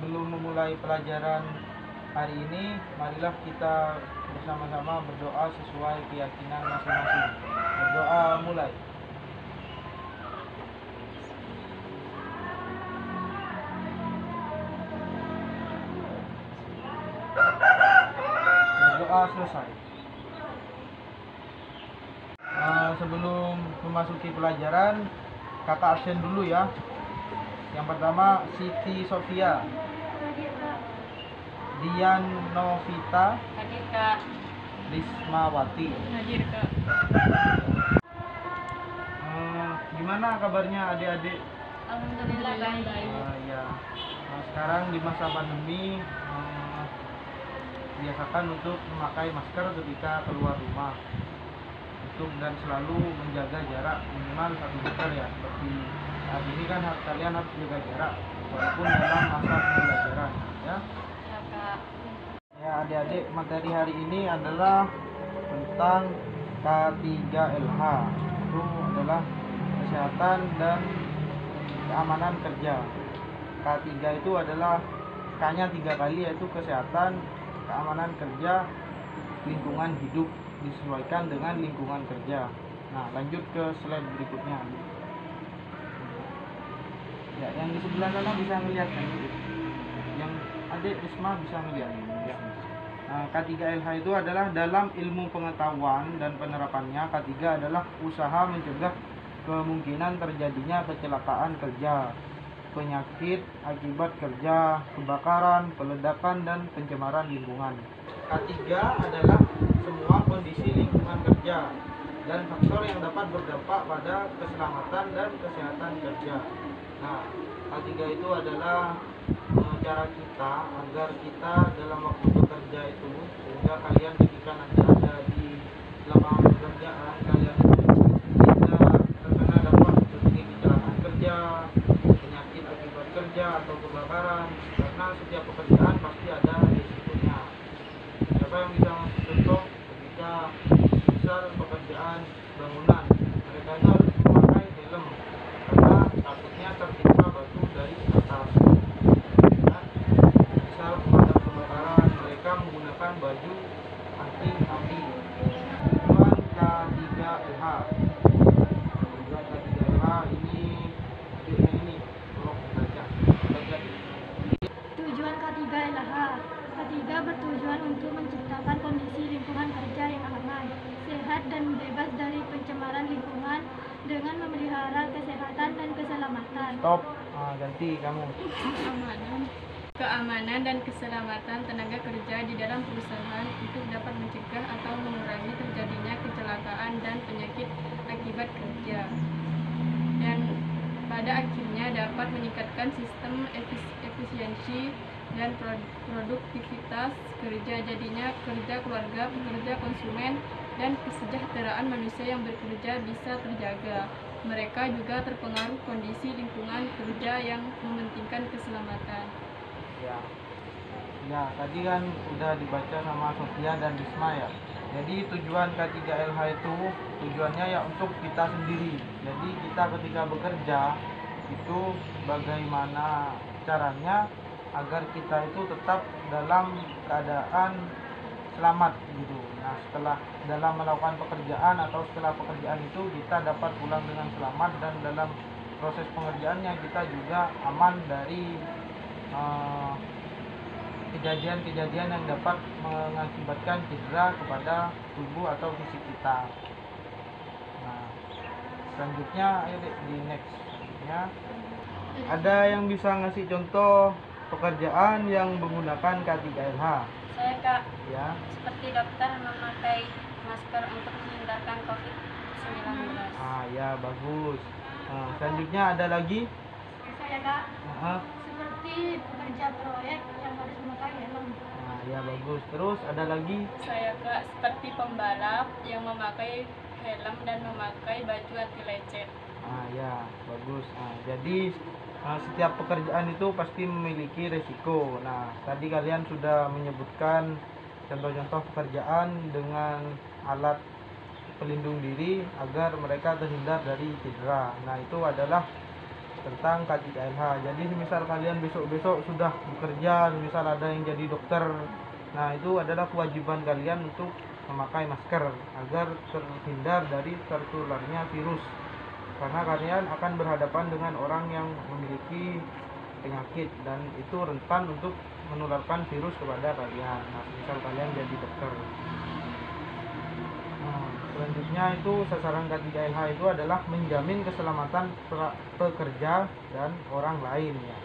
sebelum memulai pelajaran hari ini, marilah kita bersama-sama berdoa sesuai keyakinan masing-masing. Berdoa mulai. Berdoa selesai. Sebelum memasuki pelajaran, kata absen dulu ya. Yang pertama Siti Sofia, Dian Novita, Hadir Kak. Rismawati. Hadir Kak. Gimana kabarnya adik-adik? Alhamdulillah baik. Ya. Sekarang di masa pandemi, biasakan untuk memakai masker ketika keluar rumah, dan selalu menjaga jarak minimal 1 meter ya. Seperti saat ini kan kalian harus jaga jarak walaupun dalam masa pembelajaran ya. Ya Kak. Ya adik-adik, materi hari ini adalah tentang K3LH. Itu adalah kesehatan dan keamanan kerja. K3 itu adalah K-nya 3 kali, yaitu kesehatan, keamanan kerja, lingkungan hidup, disesuaikan dengan lingkungan kerja. Nah, lanjut ke slide berikutnya. Ya, yang di sebelah sana bisa melihat kan? Yang adik Risma bisa melihat. Ya. Nah, K3LH itu adalah dalam ilmu pengetahuan dan penerapannya. K3 adalah usaha mencegah kemungkinan terjadinya kecelakaan kerja, penyakit akibat kerja, kebakaran, peledakan, dan pencemaran lingkungan. K3 adalah semua kondisi lingkungan kerja dan faktor yang dapat berdampak pada keselamatan dan kesehatan kerja. Nah, K3 itu adalah cara kita agar kita dalam waktu bekerja itu, sehingga kalian ketika nanti ada di lapangan pekerjaan, kalian tidak terkena dampak seperti kecelakaan kerja, penyakit akibat kerja, atau kebakaran, karena setiap pekerjaan pasti ada risikonya. Siapa yang bisa contoh ketika misal pekerjaan bangunan, mereka harus memakai helm karena takutnya tertimpa batu dari atas. Misal pemadam kebakaran, mereka menggunakan baju anti api. Tujuan K3LH. Tujuan K3LH ini tolong baca. Tujuan K3LH. K3 bertujuan untuk menciptakan kondisi lingkungan kerja yang aman, sehat, dan bebas dari pencemaran lingkungan dengan memelihara kesehatan dan keselamatan. Stop. Ganti kamu. Keamanan dan keselamatan tenaga kerja di dalam perusahaan untuk dapat mencegah atau mengurangi terjadinya kecelakaan dan penyakit akibat kerja, dan pada akhirnya dapat meningkatkan sistem efisiensi dan produktivitas kerja, jadinya kerja keluarga, pekerja, konsumen, dan kesejahteraan manusia yang bekerja bisa terjaga. Mereka juga terpengaruh kondisi lingkungan kerja yang mementingkan keselamatan. Ya, tadi kan udah dibaca sama Sofia dan Risma ya. Jadi tujuan K3LH itu tujuannya ya untuk kita sendiri. Jadi kita ketika bekerja itu bagaimana caranya agar kita itu tetap dalam keadaan selamat gitu. Nah, setelah dalam melakukan pekerjaan atau setelah pekerjaan itu kita dapat pulang dengan selamat, dan dalam proses pengerjaannya kita juga aman dari kejadian-kejadian yang dapat mengakibatkan cedera kepada tubuh atau fisik kita. Nah, selanjutnya ayo di next ya. Ada yang bisa ngasih contoh pekerjaan yang menggunakan K3LH? Saya Kak, Ya. seperti dokter memakai masker untuk menghindarkan COVID-19. Ya bagus. Selanjutnya ada lagi? Saya Kak, Ah, seperti pekerja proyek yang harus memakai helm. ya bagus. Terus ada lagi? Saya Kak, seperti pembalap yang memakai helm dan memakai baju anti lecet. Ya bagus. Jadi setiap pekerjaan itu pasti memiliki resiko. Nah, tadi kalian sudah menyebutkan contoh-contoh pekerjaan dengan alat pelindung diri agar mereka terhindar dari cedera. Nah, itu adalah tentang K3LH. Jadi misal kalian besok-besok sudah bekerja, misal ada yang jadi dokter, nah itu adalah kewajiban kalian untuk memakai masker agar terhindar dari tertularnya virus, karena kalian akan berhadapan dengan orang yang memiliki penyakit dan itu rentan untuk menularkan virus kepada kalian. Nah, misal kalian jadi dokter. Nah, selanjutnya itu sasaran K3LH itu adalah menjamin keselamatan pekerja dan orang lain ya.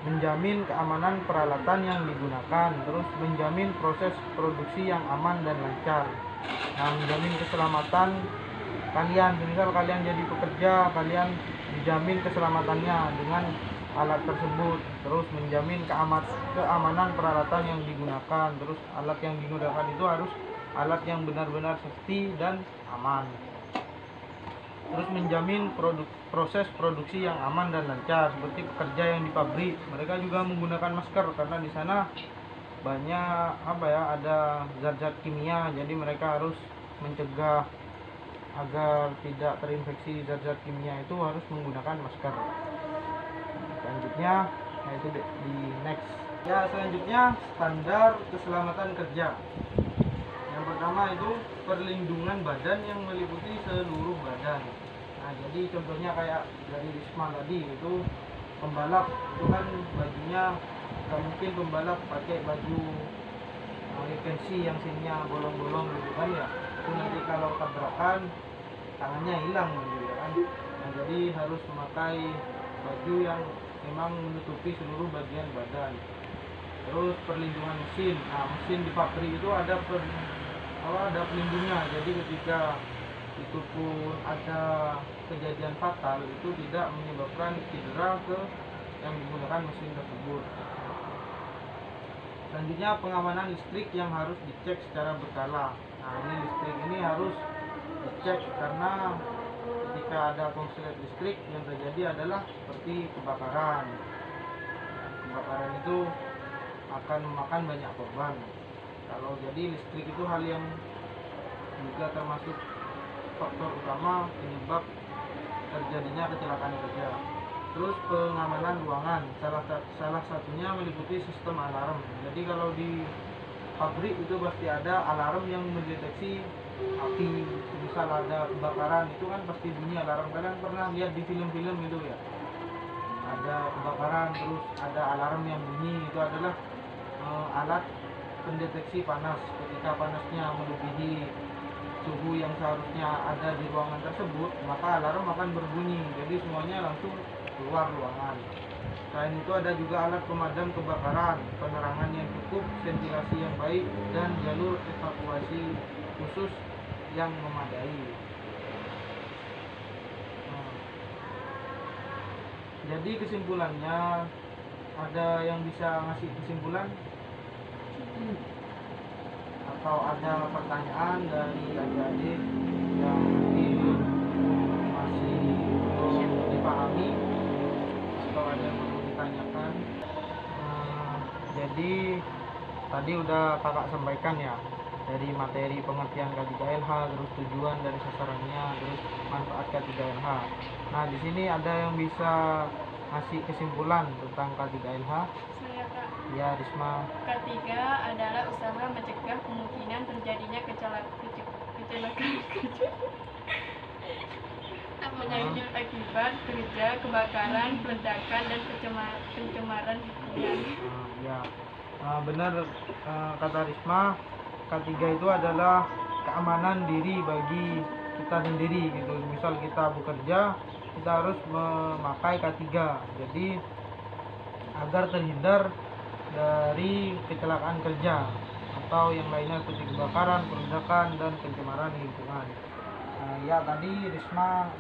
Menjamin keamanan peralatan yang digunakan, terus menjamin proses produksi yang aman dan lancar. Nah, menjamin keselamatan kalian, misal kalian jadi pekerja, kalian dijamin keselamatannya dengan alat tersebut, terus menjamin keamanan peralatan yang digunakan, terus alat yang digunakan itu harus alat yang benar-benar safety dan aman. Terus menjamin proses produksi yang aman dan lancar, seperti pekerja yang di pabrik, mereka juga menggunakan masker karena di sana banyak ada zat-zat kimia, jadi mereka harus mencegah agar tidak terinfeksi zat-zat kimia itu harus menggunakan masker. Selanjutnya yaitu di next ya, selanjutnya standar keselamatan kerja. Yang pertama itu perlindungan badan yang meliputi seluruh badan. Nah, jadi contohnya kayak dari Risma tadi itu pembalap itu kan bajunya nggak mungkin pembalap pakai baju lisensi yang sininya bolong-bolong gitu kan ya, itu nanti kalau tabrakan tangannya hilang gitu ya kan. Nah, jadi harus memakai baju yang memang menutupi seluruh bagian badan. Terus perlindungan mesin. Nah, mesin di pabrik itu ada pelindungnya, jadi ketika itu pun ada kejadian fatal itu tidak menyebabkan cedera ke yang menggunakan mesin tersebut. Selanjutnya pengamanan listrik yang harus dicek secara berkala. Nah, ini listrik ini harus dicek karena ketika ada konslet listrik yang terjadi adalah seperti kebakaran. Kebakaran itu akan memakan banyak korban. Kalau jadi listrik itu hal yang juga termasuk faktor utama penyebab terjadinya kecelakaan kerja. Terus pengamanan ruangan, salah satunya meliputi sistem alarm. Jadi kalau di pabrik itu pasti ada alarm yang mendeteksi api. Misal ada kebakaran itu kan pasti bunyi alarm. Kalian pernah lihat di film-film itu ya, ada kebakaran terus ada alarm yang bunyi, itu adalah alat pendeteksi panas. Ketika panasnya melebihi suhu yang seharusnya ada di ruangan tersebut, maka alarm akan berbunyi, jadi semuanya langsung keluar ruangan. Selain itu ada juga alat pemadam kebakaran, penerangan yang cukup, ventilasi yang baik, dan jalur evakuasi khusus yang memadai. Jadi kesimpulannya, ada yang bisa ngasih kesimpulan? Atau ada pertanyaan dari adik-adik yang mungkin masih belum dipahami atau ada yang perlu ditanyakan? Jadi tadi udah kakak sampaikan ya, dari materi pengertian K3LH, terus tujuan dari sasarannya, terus manfaat K3LH. Nah, di sini ada yang bisa ngasih kesimpulan tentang K3LH? Saya Kak. Ya, Risma. Ketiga adalah usaha mencegah kemungkinan terjadinya kecelakaan kerja menyangkut akibat kerja, kebakaran, peledakan, dan pencemaran lingkungan. Ya, benar kata Risma. Ketiga itu adalah keamanan diri bagi kita sendiri gitu. Misal kita bekerja, kita harus memakai K3. Jadi agar terhindar dari kecelakaan kerja atau yang lainnya seperti kebakaran, peledakan, dan pencemaran lingkungan. Ya, tadi Risma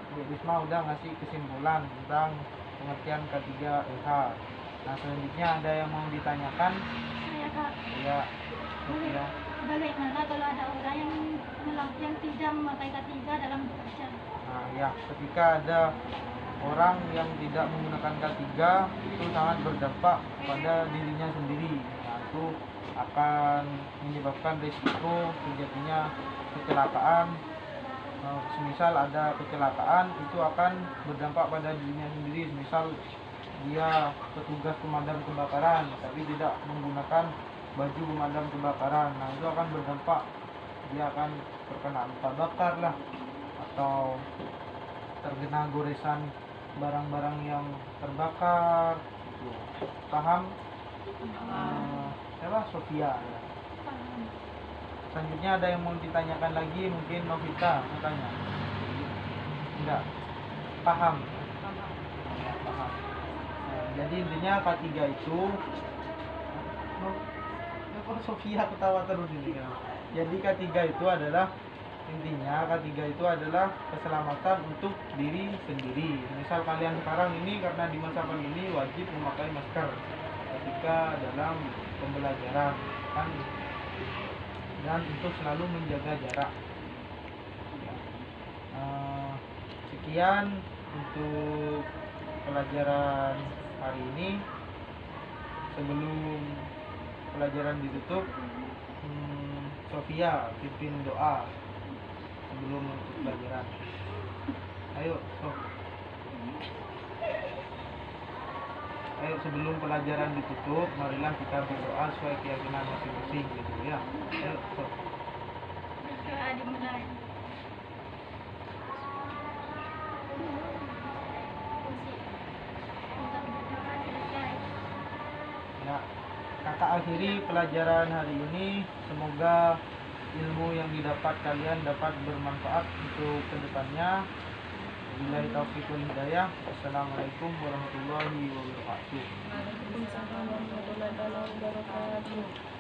udah ngasih kesimpulan tentang pengertian K3LH. Nah, selanjutnya ada yang mau ditanyakan? Saya Kak, Ya, ya. bagaimana kalau ada orang yang tidak memakai K3 dalam bekerja? Nah, ya, ketika ada orang yang tidak menggunakan K3 itu sangat berdampak pada dirinya sendiri. Nah, itu akan menyebabkan risiko terjadinya kecelakaan semisal ada kecelakaan itu akan berdampak pada dirinya sendiri. Misal dia petugas pemadam kebakaran tapi tidak menggunakan baju pemadam kebakaran, nah itu akan berdampak, dia akan terkena luka bakar lah, atau terkena goresan barang-barang yang terbakar gitu. Paham? Siapa? Sofia ya. Selanjutnya ada yang mau ditanyakan lagi, mungkin Novita mau tanya? Enggak? Paham? Ya, paham. Nah, jadi intinya K3 itu kok Sofia ketawa terus ini ya. Jadi K3 itu adalah intinya K3 itu adalah keselamatan untuk diri sendiri. Misal kalian sekarang ini karena di masa pandemi wajib memakai masker ketika dalam pembelajaran kan, dan untuk selalu menjaga jarak. Sekian untuk pelajaran hari ini. Sebelum pelajaran ditutup, Sofia pimpin doa sebelum menutup pelajaran. Ayo, Sof. Ayo, sebelum pelajaran ditutup, marilah kita berdoa sesuai keyakinan masing-masing gitu ya. Ayo, Sof. Berdoa dimulai. Untuk berdoa selesai. Ya, kakak akhiri pelajaran hari ini. Semoga ilmu yang didapat kalian dapat bermanfaat untuk kedepannya. Wabillahi taufiq wal hidayah. Assalamualaikum warahmatullahi wabarakatuh. Waalaikumsalam warahmatullahi wabarakatuh.